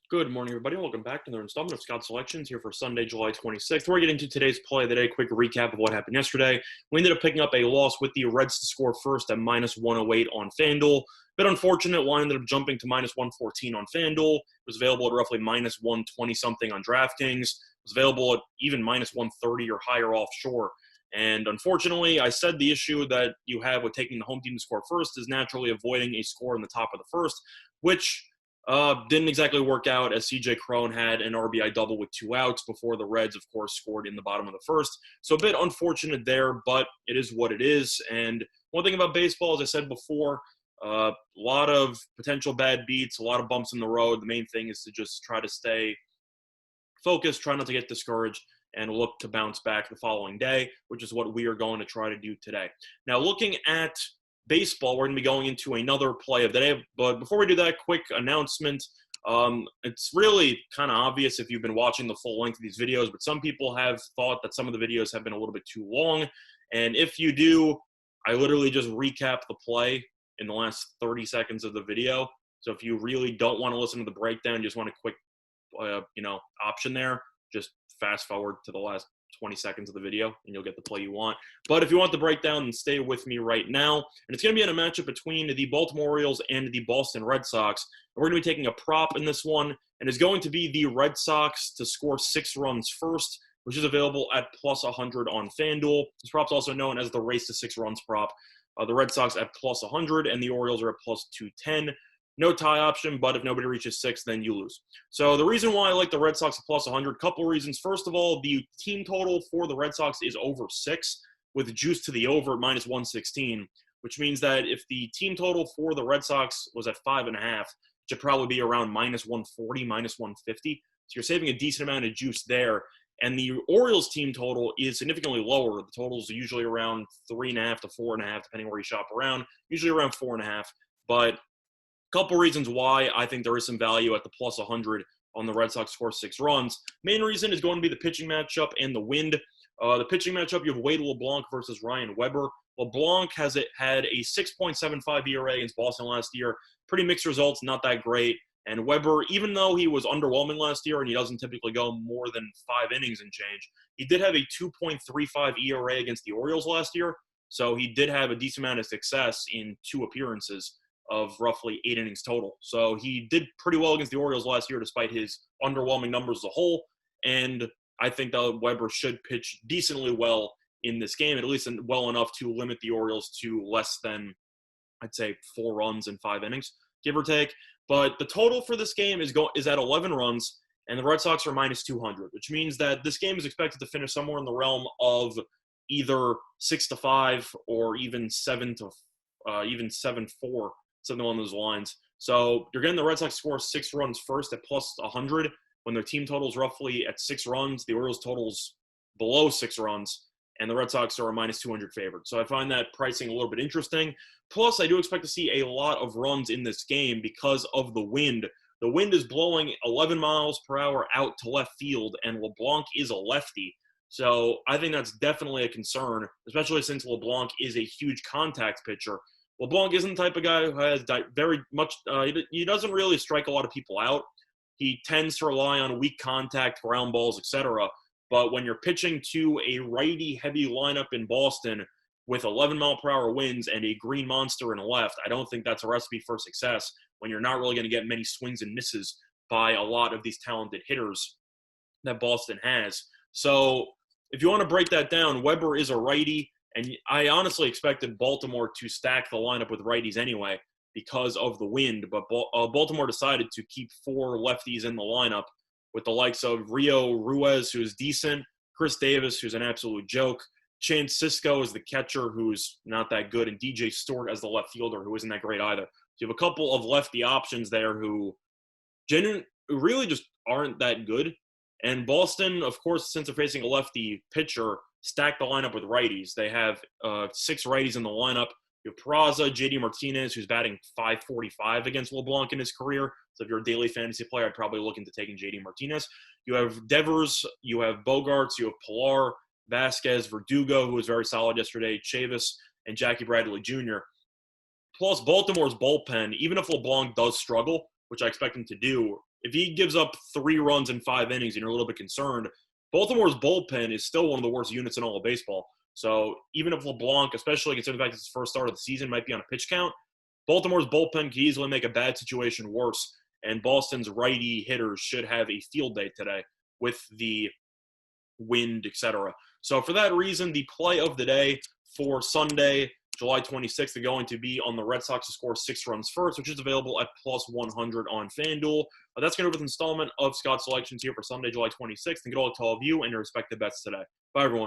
Good morning, everybody. Welcome back to another installment of Scout Selections here for Sunday, July 26th. We're getting into today's play of the day. Quick recap of what happened yesterday. We ended up picking up a loss with the Reds to score first at minus 108 on FanDuel. Bit unfortunate. Line ended up jumping to minus 114 on FanDuel. It was available at roughly minus 120 something on DraftKings. It was available at even minus 130 or higher offshore. And unfortunately, I said the issue that you have with taking the home team to score first is naturally avoiding a score in the top of the first, which didn't exactly work out as C.J. Cron had an RBI double with 2 outs before the Reds, of course, scored in the bottom of the first. So a bit unfortunate there, but it is what it is. And one thing about baseball, as I said before, a lot of potential bad beats, a lot of bumps in the road. The main thing is to just try to stay focused, try not to get discouraged, and look to bounce back the following day, which is what we are going to try to do today. Now, looking at baseball, we're going to be going into another play of the day. But before we do that, quick announcement. It's really kind of obvious if you've been watching the full length of these videos, but some people have thought that some of the videos have been a little bit too long. And if you do, I literally just recap the play in the last 30 seconds of the video. So if you really don't want to listen to the breakdown, you just want a quick option there, just fast forward to the last 20 seconds of the video and you'll get the play you want. But if you want the breakdown, then stay with me right now. And it's going to be in a matchup between the Baltimore Orioles and the Boston Red Sox. And we're going to be taking a prop in this one, and it's going to be the Red Sox to score 6 runs first, which is available at plus 100 on FanDuel. This prop's also known as the race to 6 runs prop. The Red Sox at plus 100 and the Orioles are at plus 210. No tie option, but if nobody reaches 6, then you lose. So the reason why I like the Red Sox at plus 100, couple reasons. First of all, the team total for the Red Sox is over 6, with juice to the over at minus 116, which means that if the team total for the Red Sox was at 5.5, it should probably be around minus 140, minus 150. So you're saving a decent amount of juice there. And the Orioles team total is significantly lower. The totals are usually around 3.5 to 4.5, depending where you shop around, usually around 4.5. But couple reasons why I think there is some value at the plus 100 on the Red Sox score 6 runs. Main reason is going to be the pitching matchup and the wind. The pitching matchup, you have Wade LeBlanc versus Ryan Weber. LeBlanc had a 6.75 ERA against Boston last year. Pretty mixed results, not that great. And Weber, even though he was underwhelming last year and he doesn't typically go more than 5 innings and change, he did have a 2.35 ERA against the Orioles last year. So he did have a decent amount of success in 2 appearances of roughly 8 innings total. So he did pretty well against the Orioles last year despite his underwhelming numbers as a whole. And I think that Weber should pitch decently well in this game, at least well enough to limit the Orioles to less than, I'd say, 4 runs in 5 innings, give or take. But the total for this game is at 11 runs, and the Red Sox are minus 200, which means that this game is expected to finish somewhere in the realm of either 6-5 or even 7-4. Something along those lines. So you're getting the Red Sox score 6 runs first at plus 100 when their team total's roughly at 6 runs. The Orioles total's below 6 runs, and the Red Sox are a minus 200 favorite. So I find that pricing a little bit interesting. Plus, I do expect to see a lot of runs in this game because of the wind. The wind is blowing 11 miles per hour out to left field, and LeBlanc is a lefty. So I think that's definitely a concern, especially since LeBlanc is a huge contact pitcher. LeBlanc isn't the type of guy who has very much he doesn't really strike a lot of people out. He tends to rely on weak contact, ground balls, etc. But when you're pitching to a righty-heavy lineup in Boston with 11-mile-per-hour winds and a green monster in left, I don't think that's a recipe for success when you're not really going to get many swings and misses by a lot of these talented hitters that Boston has. So if you want to break that down, Weber is a righty. And I honestly expected Baltimore to stack the lineup with righties anyway because of the wind. But Baltimore decided to keep 4 lefties in the lineup with the likes of Rio Ruiz, who's decent, Chris Davis, who's an absolute joke, Chance Sisco is the catcher, who's not that good, and DJ Stewart as the left fielder, who isn't that great either. So you have a couple of lefty options there who really just aren't that good. And Boston, of course, since they're facing a lefty pitcher, stack the lineup with righties. They have 6 righties in the lineup. You have Peraza, JD Martinez, who's batting .545 against LeBlanc in his career. So if you're a daily fantasy player, I'd probably look into taking JD Martinez. You have Devers, you have Bogarts, you have Pilar, Vasquez, Verdugo, who was very solid yesterday, Chavis, and Jackie Bradley Jr. Plus, Baltimore's bullpen, even if LeBlanc does struggle, which I expect him to do, if he gives up 3 runs in 5 innings and you're a little bit concerned, Baltimore's bullpen is still one of the worst units in all of baseball. So even if LeBlanc, especially considering the fact it's his first start of the season, might be on a pitch count, Baltimore's bullpen could easily make a bad situation worse. And Boston's righty hitters should have a field day today with the wind, etc. So for that reason, the play of the day for Sunday, July 26th, are going to be on the Red Sox to score 6 runs first, which is available at plus 100 on FanDuel. That's going to be the installment of Scott's Selections here for Sunday, July 26th. And good luck to all of you and your respective bets today. Bye, everyone.